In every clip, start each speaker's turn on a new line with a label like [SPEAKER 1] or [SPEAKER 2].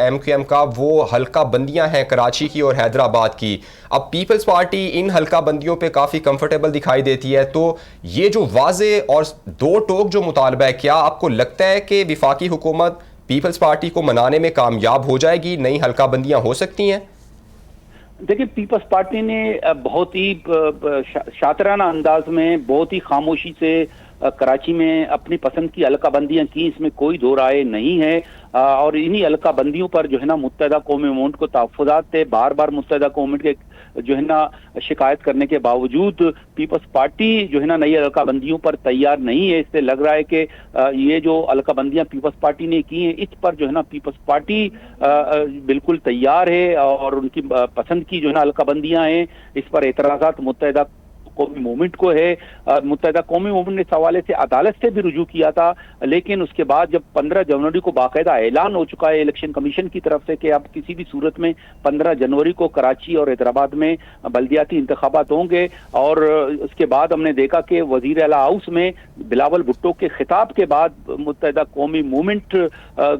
[SPEAKER 1] M Q M کا، وہ حلقہ بندیاں ہیں کراچی کی اور حیدرآباد کی. اب پیپلز پارٹی ان حلقہ بندیوں پہ کافی کمفرٹیبل دکھائی دیتی ہے، تو یہ جو واضح اور دو ٹوک جو مطالبہ ہے، کیا آپ کو لگتا ہے کہ وفاقی حکومت پیپلز پارٹی کو منانے میں کامیاب ہو جائے گی، نئی حلقہ بندیاں ہو سکتی ہیں؟
[SPEAKER 2] دیکھیں، پیپلز پارٹی نے بہت ہی شاطرانہ انداز میں، بہت ہی خاموشی سے کراچی میں اپنی پسند کی حلقہ بندیاں کی، اس میں کوئی دو رائے نہیں ہے. اور انہی حلقہ بندیوں پر جو ہے نا متحدہ قومی موومنٹ کو تحفظات تھے. بار بار متحدہ قومنٹ کے جو ہے نا شکایت کرنے کے باوجود پیپلز پارٹی جو ہے نا نئی حلقہ بندیوں پر تیار نہیں ہے. اس سے لگ رہا ہے کہ یہ جو حلقہ بندیاں پیپلز پارٹی نے کی ہیں، اس پر جو ہے نا پیپلز پارٹی بالکل تیار ہے، اور ان کی پسند کی جو ہے نا حلقہ بندیاں ہیں. اس پر اعتراضات متحدہ قومی موومنٹ کو ہے. متحدہ قومی موومنٹ نے اس حوالے سے عدالت سے بھی رجوع کیا تھا، لیکن اس کے بعد جب 15 جنوری کو باقاعدہ اعلان ہو چکا ہے الیکشن کمیشن کی طرف سے کہ اب کسی بھی صورت میں 15 جنوری کو کراچی اور حیدرآباد میں بلدیاتی انتخابات ہوں گے. اور اس کے بعد ہم نے دیکھا کہ وزیر اعلیٰ ہاؤس میں بلاول بھٹو کے خطاب کے بعد متحدہ قومی موومنٹ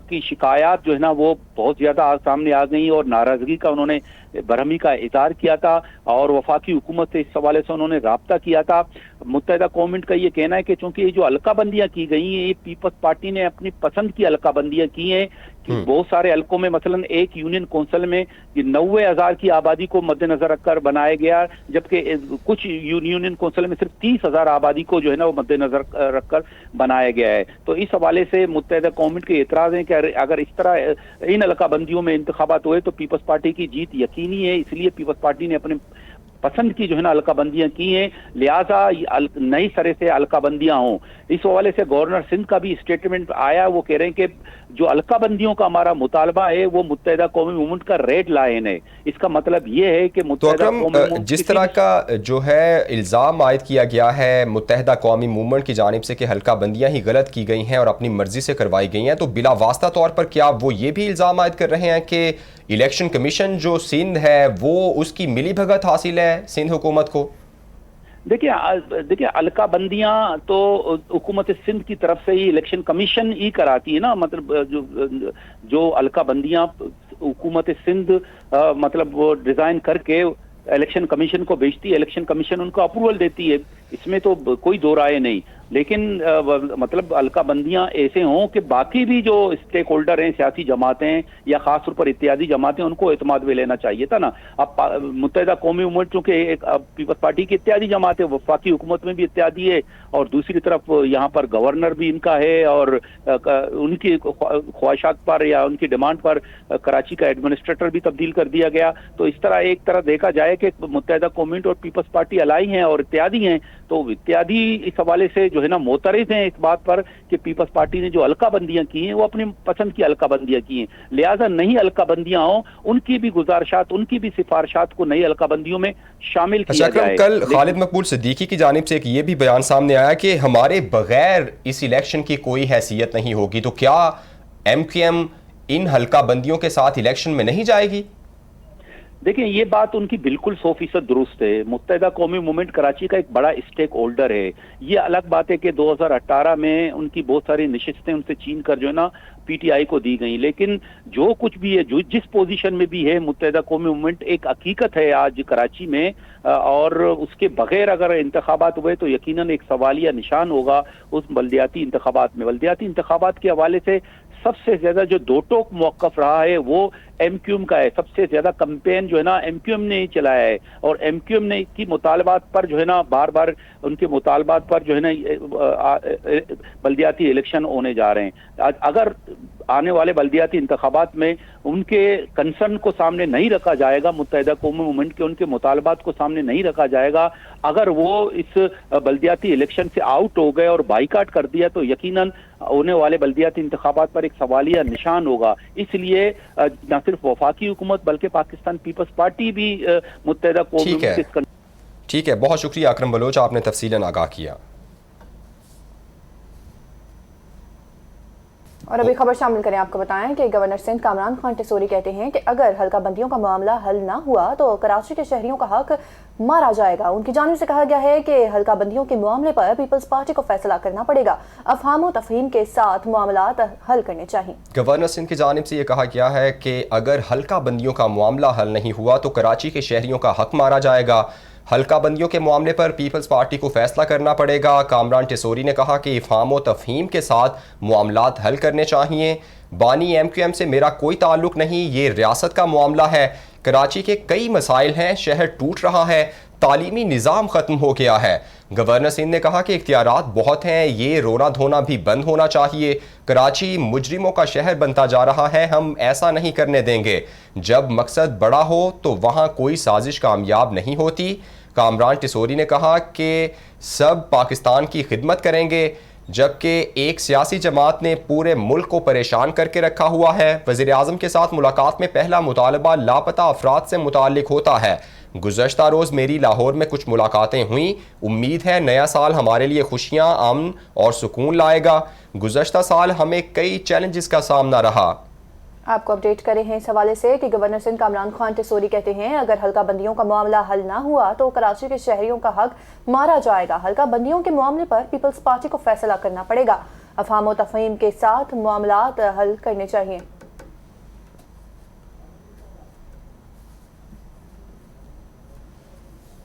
[SPEAKER 2] کی شکایات جو ہے نا وہ بہت زیادہ سامنے آ گئی، اور ناراضگی کا انہوں نے برہمی کا اظہار کیا تھا، اور وفاقی حکومت سے اس حوالے سے انہوں نے رابطہ کیا تھا. متحدہ قومنٹ کا یہ کہنا ہے کہ چونکہ یہ جو حلقہ بندیاں کی گئی ہیں، یہ پیپلز پارٹی نے اپنی پسند کی حلقہ بندیاں کی ہیں. کہ بہت سارے حلقوں میں مثلا ایک یونین کونسل میں 90,000 کی آبادی کو مد نظر رکھ کر بنایا گیا، جبکہ کچھ یونین کونسل میں صرف 30,000 آبادی کو جو ہے نا وہ مد نظر رکھ کر بنایا گیا ہے. تو اس حوالے سے متحدہ قومنٹ کے اعتراض ہیں کہ اگر اس طرح ان حلقہ بندیوں میں انتخابات ہوئے تو پیپلز پارٹی کی جیت یقینی ہے. اس لیے پیپلز پارٹی نے اپنے پسند کی جو ہے نا حلقہ بندیاں کی ہیں، لہٰذا نئی سرے سے حلقہ بندیاں ہوں. اس حوالے سے گورنر سندھ کا بھی اسٹیٹمنٹ آیا، وہ کہہ رہے ہیں کہ جو حلقہ بندیوں کا ہمارا مطالبہ ہے وہ متحدہ قومی موومنٹ کا ریڈ لائن ہے. اس کا مطلب یہ ہے کہ متحدہ قومی موومنٹ
[SPEAKER 1] جس طرح کا جو ہے الزام عائد کیا گیا ہے متحدہ قومی موومنٹ کی جانب سے کہ حلقہ بندیاں ہی غلط کی گئی ہیں اور اپنی مرضی سے کروائی گئی ہیں، تو بلا واسطہ طور پر کیا وہ یہ بھی الزام عائد کر رہے ہیں کہ الیکشن کمیشن جو سندھ ہے وہ اس کی ملی بھگت حاصل ہے سندھ حکومت کو؟
[SPEAKER 2] دیکھیں حلقہ بندیاں تو حکومت سندھ کی طرف سے ہی الیکشن کمیشن ہی کراتی ہے نا. مطلب جو حلقہ بندیاں حکومت سندھ مطلب وہ ڈیزائن کر کے الیکشن کمیشن کو بھیجتی ہے، الیکشن کمیشن ان کو اپروول دیتی ہے، اس میں تو کوئی دو رائے نہیں. لیکن مطلب حلقہ بندیاں ایسے ہوں کہ باقی بھی جو اسٹیک ہولڈر ہیں، سیاسی جماعتیں یا خاص طور پر اتحادی جماعتیں، ان کو اعتماد میں لینا چاہیے تھا نا. اب متحدہ قومی موومنٹ چونکہ ایک پیپلز پارٹی کی اتحادی جماعت ہے، وفاقی حکومت میں بھی اتحادی ہے، اور دوسری طرف یہاں پر گورنر بھی ان کا ہے، اور ان کی خواہشات پر یا ان کی ڈیمانڈ پر کراچی کا ایڈمنسٹریٹر بھی تبدیل کر دیا گیا. تو اس طرح ایک طرح دیکھا جائے کہ متحدہ قومنٹ اور پیپلز پارٹی الائی ہیں اور اتحادی ہیں، تو اتحادی اس حوالے سے جو ہے نا معترض ہیں اس بات پر کہ پیپلز پارٹی نے جو حلقہ بندیاں کی ہیں وہ اپنی پسند کی حلقہ بندیاں کی ہیں، لہٰذا نئی حلقہ بندیاں ہوں، ان کی بھی گزارشات، ان کی بھی سفارشات کو نئی حلقہ بندیوں میں شامل کیا جائے.
[SPEAKER 1] کل خالد مقبول صدیقی کی جانب سے ایک یہ بھی بیان سامنے آیا کہ ہمارے بغیر اس الیکشن کی کوئی حیثیت نہیں ہوگی، تو کیا ایم کیو ایم ان حلقہ بندیوں کے ساتھ الیکشن میں نہیں جائے گی؟
[SPEAKER 2] دیکھیں، یہ بات ان کی بالکل 100% درست ہے. متحدہ قومی موومنٹ کراچی کا ایک بڑا اسٹیک ہولڈر ہے. یہ الگ بات ہے کہ 2018 میں ان کی بہت ساری نشستیں ان سے چھین کر جو ہے نا پی ٹی آئی کو دی گئیں، لیکن جو کچھ بھی ہے، جو جس پوزیشن میں بھی ہے متحدہ قومی موومنٹ ایک حقیقت ہے آج کراچی میں، اور اس کے بغیر اگر انتخابات ہوئے تو یقیناً ایک سوالیہ نشان ہوگا اس بلدیاتی انتخابات میں. بلدیاتی انتخابات کے حوالے سے سب سے زیادہ جو دو ٹوک موقف رہا ہے وہ ایم کیو ایم کا ہے. سب سے زیادہ کمپین جو ہے نا ایم کیو ایم نے ہی چلایا ہے، اور ایم کیو ایم نے کی مطالبات پر جو ہے نا بار بار ان کے مطالبات پر جو ہے نا بلدیاتی الیکشن ہونے جا رہے ہیں. اگر آنے والے بلدیاتی انتخابات میں ان کے کنسرن کو سامنے نہیں رکھا جائے گا، متحدہ قومی موومنٹ کے ان کے مطالبات کو سامنے نہیں رکھا جائے گا، اگر وہ اس بلدیاتی الیکشن سے آؤٹ ہو گئے اور بائیکاٹ کر دیا تو یقیناً ہونے والے بلدیاتی انتخابات پر ایک سوالیہ نشان ہوگا. اس لیے نہ صرف وفاقی حکومت بلکہ پاکستان پیپلز پارٹی بھی متحدہ قومی موومنٹ.
[SPEAKER 1] ٹھیک ہے، بہت شکریہ اکرم بلوچ، آپ نے تفصیلاً آگاہ کیا.
[SPEAKER 3] اور ابھی خبر شامل کریں، آپ کو بتائیں کہ گورنر سندھ کامران خان ٹیسوری کہتے ہیں کہ اگر حلقہ بندیوں کا معاملہ حل نہ ہوا تو کراچی کے شہریوں کا حق مارا جائے گا۔ ان کی جانب سے کہا گیا ہے کہ حلقہ بندیوں کے معاملے پر پیپلز پارٹی کو فیصلہ کرنا پڑے گا، افہام و تفہیم کے ساتھ معاملات حل کرنے چاہیے۔
[SPEAKER 1] گورنر سندھ کی جانب سے یہ کہا گیا ہے کہ اگر حلقہ بندیوں کا معاملہ حل نہیں ہوا تو کراچی کے شہریوں کا حق مارا جائے گا، حلقہ بندیوں کے معاملے پر پیپلز پارٹی کو فیصلہ کرنا پڑے گا۔ کامران ٹیسوری نے کہا کہ افہام و تفہیم کے ساتھ معاملات حل کرنے چاہیے۔ بانی MQM سے میرا کوئی تعلق نہیں، یہ ریاست کا معاملہ ہے۔ کراچی کے کئی مسائل ہیں، شہر ٹوٹ رہا ہے، تعلیمی نظام ختم ہو گیا ہے۔ گورنر سندھ نے کہا کہ اختیارات بہت ہیں، یہ رونا دھونا بھی بند ہونا چاہیے۔ کراچی مجرموں کا شہر بنتا جا رہا ہے، ہم ایسا نہیں کرنے دیں گے۔ جب مقصد بڑا ہو تو وہاں کوئی سازش کامیاب نہیں ہوتی۔ کامران ٹیسوری نے کہا کہ سب پاکستان کی خدمت کریں گے، جبکہ ایک سیاسی جماعت نے پورے ملک کو پریشان کر کے رکھا ہوا ہے۔ وزیر اعظم کے ساتھ ملاقات میں پہلا مطالبہ لاپتہ افراد سے متعلق ہوتا ہے۔ گزشتہ روز میری لاہور میں کچھ ملاقاتیں ہوئیں، امید ہے نیا سال ہمارے لیے خوشیاں، امن اور سکون لائے گا۔ گزشتہ سال ہمیں کئی چیلنجز کا سامنا رہا۔
[SPEAKER 3] آپ کو اپڈیٹ کرے ہیں اس حوالے سے کہ گورنر سندھ کامران خان ٹیسوری کہتے ہیں اگر حلقہ بندیوں کا معاملہ حل نہ ہوا تو کراچی کے شہریوں کا حق مارا جائے گا۔ حلقہ بندیوں کے معاملے پر پیپلز پارٹی کو فیصلہ کرنا پڑے گا، افہام و تفہیم کے ساتھ معاملات حل کرنے چاہیے۔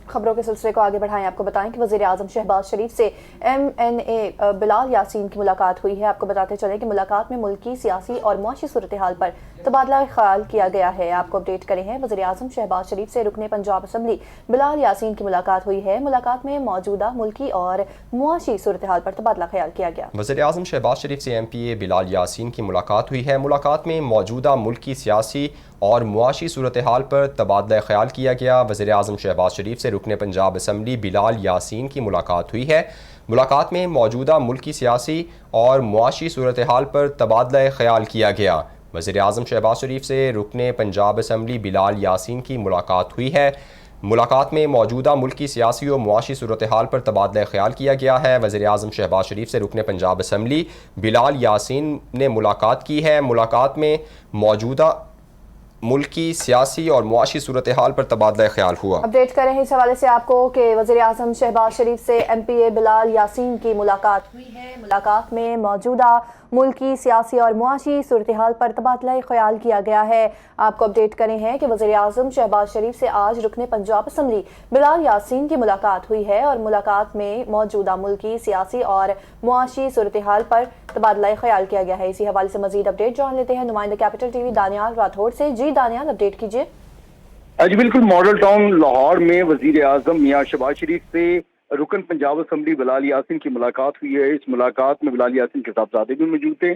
[SPEAKER 3] خبروں کے سلسلے کو آگے بڑھائیں، آپ کو بتائیں کہ وزیر اعظم شہباز شریف سے MNA بلال یاسین کی ملاقات ہوئی ہے۔ آپ کو بتاتے چلیں کہ ملاقات میں ملکی، سیاسی اور معاشی صورتحال پر تبادلہ خیال کیا گیا ہے۔ آپ کو اپڈیٹ کرے ہیں وزیر اعظم شہباز شریف سے رکن پنجاب اسمبلی بلال یاسین کی ملاقات ہوئی ہے۔ ملاقات میں موجودہ ملکی اور معاشی صورتحال پر تبادلہ خیال کیا گیا۔
[SPEAKER 1] وزیر اعظم شہباز شریف سے MPA بلال یاسین کی ملاقات ہوئی ہے۔ ملاقات میں موجودہ ملکی، سیاسی اور معاشی صورتحال پر تبادلہ خیال کیا گیا۔ وزیر اعظم شہباز شریف سے رکن پنجاب اسمبلی بلال یاسین کی ملاقات ہوئی ہے۔ ملاقات میں موجودہ ملکی، سیاسی اور معاشی صورتحال پر تبادلہ خیال کیا گیا۔ وزیر اعظم شہباز شریف سے رکن پنجاب اسمبلی بلال یاسین کی ملاقات ہوئی ہے۔ ملاقات میں موجودہ ملکی، سیاسی اور معاشی صورتحال پر تبادلہ خیال کیا گیا ہے۔ وزیر اعظم شہباز شریف سے رکن پنجاب اسمبلی بلال یاسین نے ملاقات کی ہے۔ ملاقات میں موجودہ ملکی، سیاسی اور معاشی صورتحال پر تبادلہ خیال ہوا۔
[SPEAKER 3] اپڈیٹ کریں ہیں اس حوالے سے آپ کو کہ وزیر اعظم شہباز شریف سے MPA بلال یاسین کی ملاقات ہوئی ہے۔ ملاقات میں موجودہ ملکی، سیاسی اور معاشی صورتحال پر تبادلہ خیال کیا گیا ہے۔ آپ کو اپڈیٹ کریں ہیں کہ وزیر اعظم شہباز شریف سے آج رکن پنجاب اسمبلی بلال یاسین کی ملاقات ہوئی ہے اور ملاقات میں موجودہ ملکی، سیاسی اور معاشی صورتحال پر تبادلہ خیال کیا گیا ہے۔ اسی حوالے سے مزید اپڈیٹ جان لیتے ہیں نمائندہ capital T V Daniyal Rathore سے۔ جی دانیال، اپڈیٹ کیجیے۔
[SPEAKER 2] جی بالکل، ماڈل ٹاؤن لاہور میں وزیر اعظم میاں شہباز شریف سے رکن پنجاب اسمبلی بلال یاسین کی ملاقات ہوئی ہے۔ اس ملاقات میں بلال یاسین کے صاحبزادے بھی موجود تھے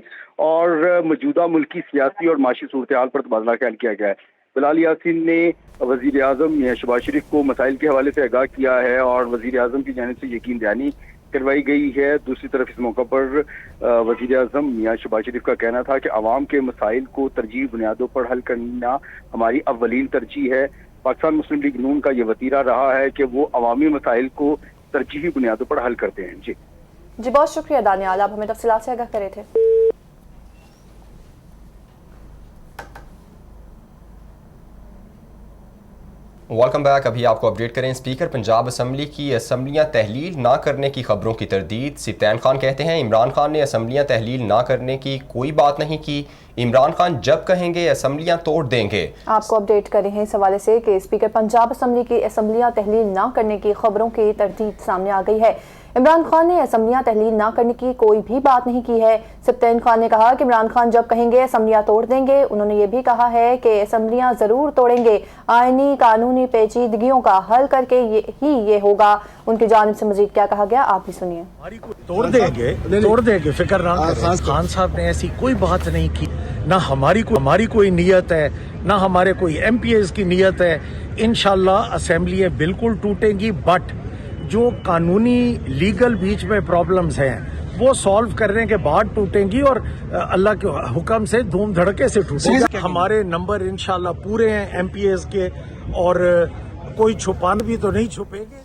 [SPEAKER 2] اور موجودہ ملکی، سیاسی اور معاشی صورتحال پر تبادلہ خیال کیا گیا ہے۔ بلال یاسین نے وزیر اعظم میاں شہباز شریف کو مسائل کے حوالے سے آگاہ کیا ہے اور وزیر اعظم کی جانب سے یقین دہانی کروائی گئی ہے۔ دوسری طرف اس موقع پر وزیر اعظم میاں شہباز شریف کا کہنا تھا کہ عوام کے مسائل کو ترجیحی بنیادوں پر حل کرنا ہماری اولین ترجیح ہے۔ پاکستان مسلم لیگ نون کا یہ وتیرہ رہا ہے کہ وہ عوامی مسائل کو ترجیحی بنیادوں پر حل کرتے ہیں۔
[SPEAKER 3] جی بہت شکریہ دانیال، آپ ہمیں تفصیلات سے آگاہ کرے تھے۔
[SPEAKER 1] Welcome back. ابھی آپ کو اپڈیٹ کریں، اسپیکر پنجاب اسمبلی کی اسمبلیاں تحلیل نہ کرنے کی خبروں کی تردید۔ سبطین خان کہتے ہیں عمران خان نے اسمبلیاں تحلیل نہ کرنے کی کوئی بات نہیں کی، عمران خان جب کہیں گے اسمبلیاں توڑ دیں گے۔
[SPEAKER 3] آپ کو اپڈیٹ کرے ہیں اس حوالے سے کہ اسپیکر پنجاب اسمبلی کی اسمبلیاں تحلیل نہ کرنے کی خبروں کی تردید سامنے آ گئی ہے۔ عمران خان نے اسمبلیاں تحلیل نہ کرنے کی کوئی بھی بات نہیں کی ہے۔ سبطین خان نے کہا کہ عمران خان جب کہیں گے اسمبلیاں توڑ دیں گے۔ انہوں نے یہ بھی کہا ہے کہ اسمبلیاں ضرور توڑیں گے، آئینی قانونی پیچیدگیوں کا حل کر کے ہی یہ ہوگا۔ ان کی جانب سے مزید کیا کہا گیا آپ بھی سنیے۔
[SPEAKER 4] توڑ دیں گے، فکر نہ کریں۔ خان صاحب نے ایسی کوئی بات نہیں کی، نہ ہماری کوئی نیت ہے، نہ ہمارے کوئی MPAs کی نیت ہے۔ انشاءاللہ اسمبلیاں بالکل ٹوٹیں گی، بٹ جو قانونی لیگل بیچ میں پرابلمز ہیں وہ سالو کرنے کے بعد ٹوٹیں گی اور اللہ کے حکم سے دھوم دھڑکے سے ٹوٹیں گی۔ ہمارے نمبر انشاءاللہ پورے ہیں MPAs کے اور کوئی چھپانا بھی تو نہیں چھپیں گے۔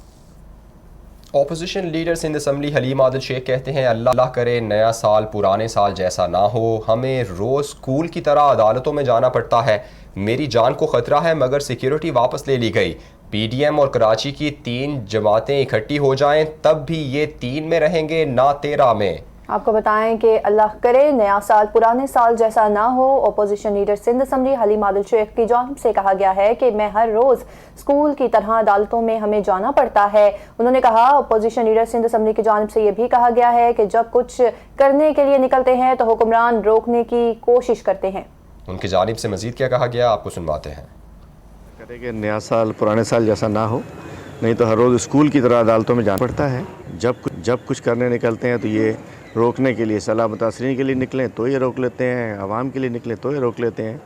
[SPEAKER 1] Opposition leader Sindh assembly Haleem Adil Sheikh کہتے ہیں اللہ کرے نیا سال پرانے سال جیسا نہ ہو، ہمیں روز اسکول کی طرح عدالتوں میں جانا پڑتا ہے، میری جان کو خطرہ ہے مگر سیکیورٹی واپس لے لی گئی، پی ڈی ایم اور کراچی کی 3 جماعتیں اکٹھی ہو جائیں تب بھی یہ 3 میں رہیں گے نہ 13 میں۔
[SPEAKER 3] آپ کو بتائیں کہ اللہ کرے نیا سال پرانے سال جیسا نہ ہو۔ Opposition leader Sindh assembly Haleem Adil Sheikh کی جانب سے کہا گیا ہے کہ میں ہر روز اسکول کی طرح عدالتوں میں ہمیں جانا پڑتا ہے۔ انہوں نے کہا اپوزیشن لیڈر سندھ اسمبلی کی جانب سے یہ بھی کہا گیا ہے کہ جب کچھ کرنے کے لیے نکلتے ہیں تو حکمران روکنے کی کوشش کرتے ہیں۔ ان
[SPEAKER 1] کی جانب سے مزید کیا کہا گیا آپ کو سنواتے ہیں۔
[SPEAKER 5] کرے کہ نیا سال پرانے سال جیسا نہ ہو، نہیں تو ہر روز اسکول کی طرح عدالتوں میں جانا پڑتا ہے۔ جب کچھ کرنے نکلتے ہیں تو یہ روکنے کے لیے، صلاح متاثرین کے لیے نکلیں تو یہ روک لیتے ہیں، عوام کے لیے نکلیں تو یہ روک لیتے ہیں۔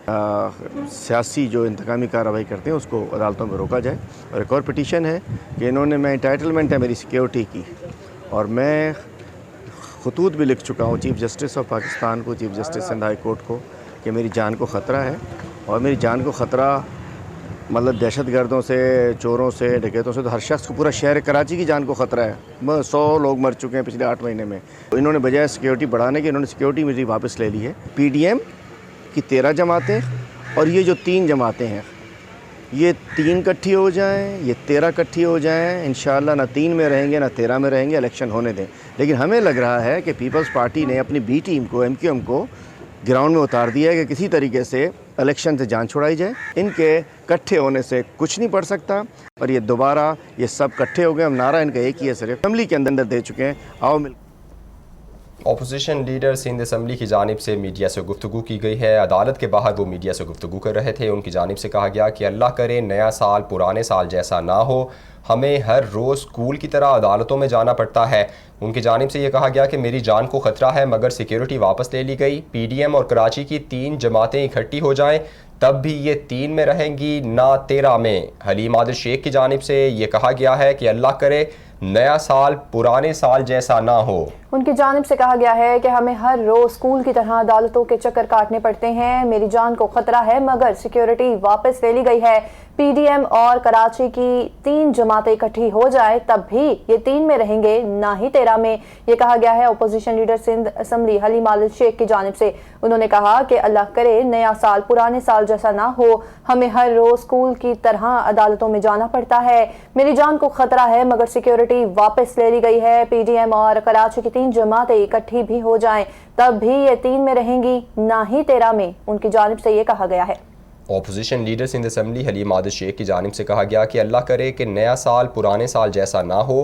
[SPEAKER 5] سیاسی جو انتقامی کارروائی کرتے ہیں اس کو عدالتوں میں روکا جائے۔ اور ایک اور پٹیشن ہے کہ انہوں نے، میں انٹائٹلمنٹ ہے میری سیکیورٹی کی، اور میں خطوط بھی لکھ چکا ہوں چیف جسٹس آف پاکستان کو، chief justice Sindh high court کو، کہ میری جان کو خطرہ ہے، اور میری جان کو خطرہ مطلب دہشت گردوں سے، چوروں سے، ڈکیتوں سے، تو ہر شخص کو، پورا شہر کراچی کی جان کو خطرہ ہے۔ 100 لوگ مر چکے ہیں پچھلے 8 مہینے میں۔ انہوں نے بجائے سیکیورٹی بڑھانے کے، انہوں نے سیکیورٹی میری واپس لے لی ہے۔ پی ڈی ایم کی 13 جماعتیں اور یہ جو 3 جماعتیں ہیں، یہ 3 اکٹھی ہو جائیں، یہ 13 اکٹھی ہو جائیں، انشاءاللہ نہ 3 میں رہیں گے نہ 13 میں رہیں گے، الیکشن ہونے دیں۔ لیکن ہمیں لگ رہا ہے کہ پیپلز پارٹی نے اپنی بی ٹیم کو، ایم کیو ایم کو گراؤنڈ میں اتار دیا ہے کہ کسی طریقے سے الیکشن سے جان چھڑائی جائے۔ ان کے اکٹھے ہونے سے کچھ نہیں پڑ سکتا، اور یہ دوبارہ یہ سب اکٹھے ہو گئے۔ ہم نعرہ ان کا ایک ہی ہے، صرف اسمبلی کے اندر دے چکے ہیں، آؤ مل۔
[SPEAKER 1] اپوزیشن لیڈر سندھ اسمبلی کی جانب سے میڈیا سے گفتگو کی گئی ہے۔ عدالت کے باہر وہ میڈیا سے گفتگو کر رہے تھے۔ ان کی جانب سے کہا گیا کہ اللہ کرے نیا سال پرانے سال جیسا نہ ہو، ہمیں ہر روز اسکول کی طرح عدالتوں میں جانا پڑتا ہے۔ ان کی جانب سے یہ کہا گیا کہ میری جان کو خطرہ ہے مگر سیکیورٹی واپس لے لی گئی، پی ڈی ایم اور کراچی کی 3 جماعتیں اکٹھی ہو جائیں تب بھی یہ 3 میں رہیں گی نہ 13 میں۔ حلیم عادل شیخ کی جانب سے یہ کہا گیا ہے کہ اللہ کرے نیا سال پرانے سال جیسا نہ ہو۔
[SPEAKER 3] ان کی جانب سے کہا گیا ہے کہ ہمیں ہر روز اسکول کی طرح عدالتوں کے چکر کاٹنے پڑتے ہیں، میری جان کو خطرہ ہے مگر سیکیورٹی واپس لے لی گئی ہے، پی ڈی ایم اور کراچی کی 3 جماعتیں اکٹھی ہو جائے تب بھی یہ 3 میں رہیں گے نہ ہی 13 میں، یہ کہا گیا ہے opposition leader Sindh assembly Haleem Adil Sheikh کی جانب سے۔ انہوں نے کہا کہ اللہ کرے نیا سال پرانے سال جیسا نہ ہو، ہمیں ہر روز اسکول کی طرح عدالتوں میں جانا پڑتا ہے، میری جان کو خطرہ ہے مگر سیکیورٹی واپس لے لی گئی ہے، پی ڈی ایم اور کراچی کی 3 جماعتیں اکٹھی بھی ہو جائیں تب بھی یہ 3 میں رہیں گی نہ ہی 13 میں، ان کی جانب سے یہ کہا گیا ہے۔
[SPEAKER 1] Opposition leader Sindh assembly Haleem Adil Sheikh کی جانب سے کہا گیا کہ اللہ کرے کہ نیا سال پرانے سال جیسا نہ ہو،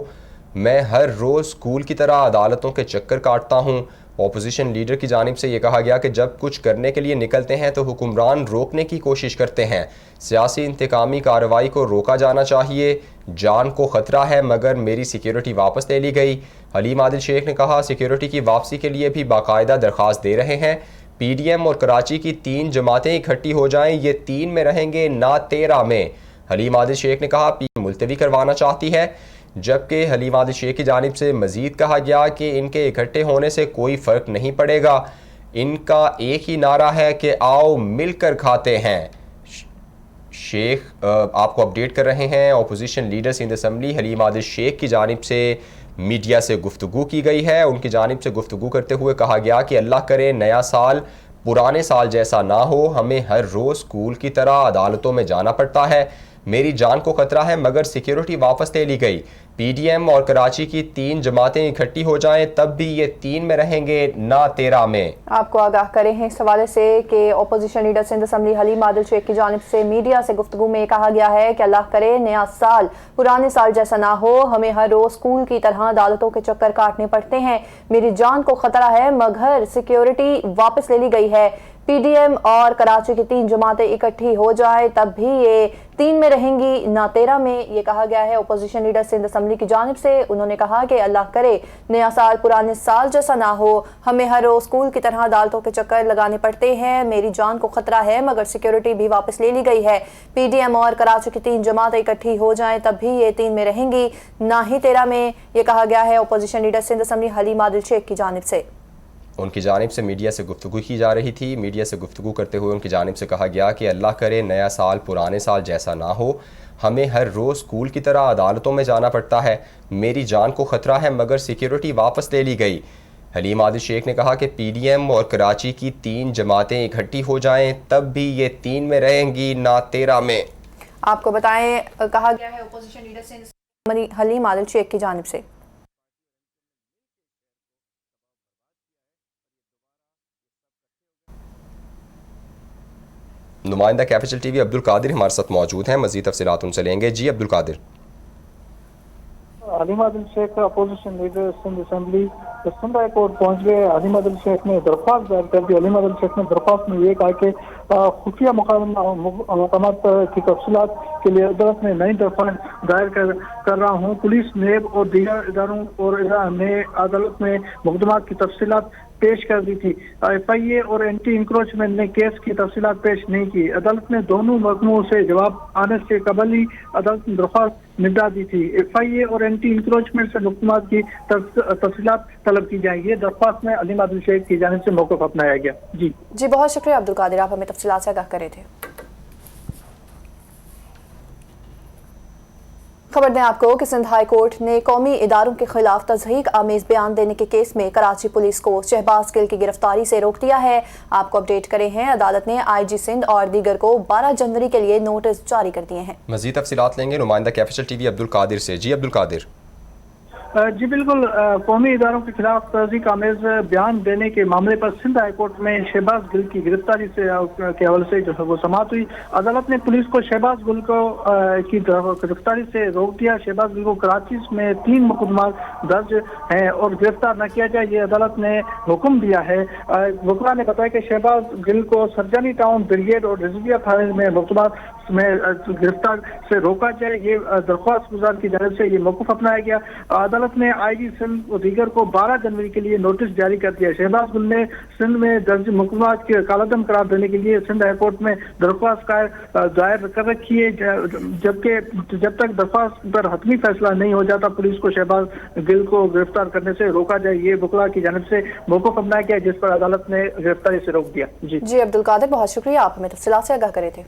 [SPEAKER 1] میں ہر روز اسکول کی طرح عدالتوں کے چکر کاٹتا ہوں۔ اپوزیشن لیڈر کی جانب سے یہ کہا گیا کہ جب کچھ کرنے کے لیے نکلتے ہیں تو حکمران روکنے کی کوشش کرتے ہیں، سیاسی انتقامی کارروائی کو روکا جانا چاہیے، جان کو خطرہ ہے مگر میری سیکیورٹی واپس لے لی گئی۔ حلیم عادل شیخ نے کہا سیکیورٹی کی واپسی کے لیے بھی باقاعدہ درخواست دے رہے ہیں، پی ڈی ایم اور کراچی کی 3 جماعتیں اکٹھی ہو جائیں، یہ 3 میں رہیں گے نہ 13 میں۔ حلیم عادل شیخ نے کہا پی ملتوی کروانا چاہتی ہے، جبکہ حلیم عادل شیخ کی جانب سے مزید کہا گیا کہ ان کے اکٹھے ہونے سے کوئی فرق نہیں پڑے گا، ان کا ایک ہی نعرہ ہے کہ آؤ مل کر کھاتے ہیں۔ شیخ آپ کو اپڈیٹ کر رہے ہیں، opposition leader Sindh assembly Haleem Adil Sheikh کی جانب سے میڈیا سے گفتگو کی گئی ہے۔ ان کی جانب سے گفتگو کرتے ہوئے کہا گیا کہ اللہ کرے نیا سال پرانے سال جیسا نہ ہو، ہمیں ہر روز اسکول کی طرح عدالتوں میں جانا پڑتا ہے، میری جان کو خطرہ ہے مگر سیکیورٹی واپس لے لی گئی، پی ڈی ایم اور کراچی کی 3 جماعتیں اکٹھی ہو جائیں تب بھی یہ 3 میں رہیں گے نہ 13 میں۔
[SPEAKER 3] آپ کو آگاہ کرے ہیں اس حوالے سے کہ opposition leader Sindh assembly Haleem Adil Sheikh کی جانب سے میڈیا سے گفتگو میں کہا گیا ہے کہ اللہ کرے نیا سال پرانے سال جیسا نہ ہو، ہمیں ہر روز اسکول کی طرح عدالتوں کے چکر کاٹنے پڑتے ہیں، میری جان کو خطرہ ہے مگر سیکیورٹی واپس لے لی گئی ہے، پی ڈی ایم اور کراچی کی 3 جماعتیں اکٹھی ہو جائے تب بھی یہ 3 میں رہیں گی نہ 13 میں، یہ کہا گیا ہے اپوزیشن لیڈر سندھ اسمبلی کی جانب سے۔ انہوں نے کہا کہ اللہ کرے نیا سال پرانے سال جیسا نہ ہو، ہمیں ہر روز اسکول کی طرح عدالتوں کے چکر لگانے پڑتے ہیں، میری جان کو خطرہ ہے مگر سیکیورٹی بھی واپس لے لی گئی ہے، پی ڈی ایم اور کراچی کی 3 جماعتیں اکٹھی ہو جائیں تب بھی یہ 3 میں رہیں گی نہ ہی 13 میں، یہ کہا گیا ہے opposition leader Sindh assembly Haleem Adil Sheikh کی جانب سے۔
[SPEAKER 1] ان کی جانب سے میڈیا سے گفتگو کی جا رہی تھی۔ میڈیا سے گفتگو کرتے ہوئے ان کی جانب سے کہا گیا کہ اللہ کرے نیا سال پرانے سال جیسا نہ ہو، ہمیں ہر روز اسکول کی طرح عدالتوں میں جانا پڑتا ہے. میری جان کو خطرہ ہے مگر سیکیورٹی واپس لے لی گئی. حلیم عادل شیخ نے کہا کہ پی ڈی ایم اور کراچی کی 3 جماعتیں اکٹھی ہو جائیں تب بھی یہ 3 میں رہیں گی نہ 13 میں.
[SPEAKER 3] آپ کو بتائیں کہا گیا ہے اپوزیشن لیڈر سے حلیم عادل شیخ کی جانب سے.
[SPEAKER 1] نمائندہ کیپٹل ٹی وی عبدالقادر ہمارے ساتھ موجود ہیں, مزید تفصیلات ان سے لیں گے. جی Abdul Qadir.
[SPEAKER 6] Haleem Adil Sheikh opposition leader Sindh assembly Sindh high court پہنچ گئے. حلیم عادل شیخ نے درخواست دائر کر دی. حلیم عادل شیخ نے درخواست میں یہ کہا کہ خفیہ مقامات کی تفصیلات کے لیے عدالت میں نئی درخواست دائر کر رہا ہوں. پولیس, نیب اور دیگر اداروں اور نے عدالت میں مقدمات کی تفصیلات پیش کر دی تھی. ایف آئی اے اور اینٹی انکروچمنٹ نے کیس کی تفصیلات پیش نہیں کی. عدالت نے دونوں محکموں سے جواب آنے سے قبل ہی عدالت نے درخواست نمٹا دی تھی. ایف آئی اے اور اینٹی انکروچمنٹ سے مقدمات کی تفصیلات طلب کی جائیں. یہ درخواست میں حلیم عادل شیخ کی جانب سے موقف اپنایا گیا. جی
[SPEAKER 3] بہت شکریہ عبدالقادر, آپ ہمیں تفصیلات سے آگاہ کر رہے تھے. خبر دیں آپ کو کہ سندھ ہائی کورٹ نے قومی اداروں کے خلاف تضحیک آمیز بیان دینے کے کیس میں کراچی پولیس کو شہباز گل کی گرفتاری سے روک دیا ہے. آپ کو اپڈیٹ کرے ہیں, عدالت نے آئی جی سندھ اور دیگر کو 12 جنوری کے لیے نوٹس جاری کر دیے ہیں.
[SPEAKER 1] مزید تفصیلات لیں گے نمائندہ کیپٹل ٹی وی عبدالقادر سے. جی عبدالقادر.
[SPEAKER 6] جی بالکل, قومی اداروں کے خلاف تضحیک آمیز بیان دینے کے معاملے پر سندھ ہائی کورٹ میں شہباز گل کی گرفتاری سے کے حوالے سے جو ہے وہ سماعت ہوئی. عدالت نے پولیس کو شہباز گل کو کی گرفتاری سے روک دیا. شہباز گل کو کراچی میں 3 مقدمات درج ہیں اور گرفتار نہ کیا جائے, یہ عدالت نے حکم دیا ہے. وکلا نے بتایا کہ شہباز گل کو سرجانی ٹاؤن بریگیڈ اور رضویہ تھانے میں مقدمات میں گرفتار سے روکا جائے. یہ درخواست گزار کی جانب سے یہ موقف اپنایا گیا. عدالت نے آئی جی سندھ اور دیگر کو 12 جنوری کے لیے نوٹس جاری کر دیا. شہباز گل نے سندھ میں درج مقدمات کے کالعدم قرار دینے کے لیے سندھ ہائی کورٹ میں درخواست دائر کر رکھی ہے, جبکہ جب تک درخواست پر حتمی فیصلہ نہیں ہو جاتا پولیس کو شہباز گل کو گرفتار کرنے سے روکا جائے. یہ وکلا کی جانب سے موقف اپنایا گیا جس پر عدالت نے گرفتاری سے روک دیا. جی
[SPEAKER 3] عبدالقادر, بہت شکریہ, آپ ہمیں تفصیلات سے آگاہ کرے تھے.